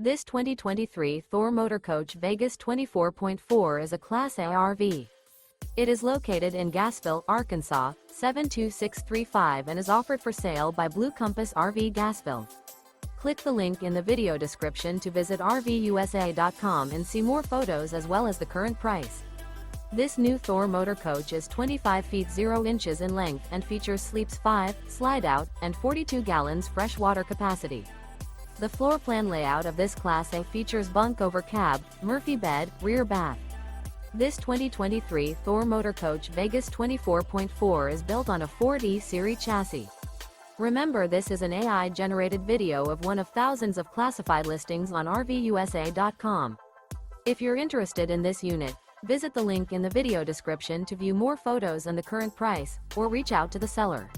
This 2023 Thor Motor Coach Vegas 24.4 is a Class A RV. It is located in Gassville, Arkansas, 72635 and is offered for sale by Blue Compass RV Gassville. Click the link in the video description to visit RVUSA.com and see more photos as well as the current price. This new Thor Motor Coach is 25 feet 0 inches in length and features sleeps 5, slide-out, and 42 gallons fresh water capacity. The floor plan layout of this Class A features bunk over cab, Murphy bed, rear bath. This 2023 Thor Motor Coach Vegas 24.4 is built on a Ford E-Serie chassis. Remember, this is an AI-generated video of one of thousands of classified listings on RVUSA.com. If you're interested in this unit, visit the link in the video description to view more photos and the current price, or reach out to the seller.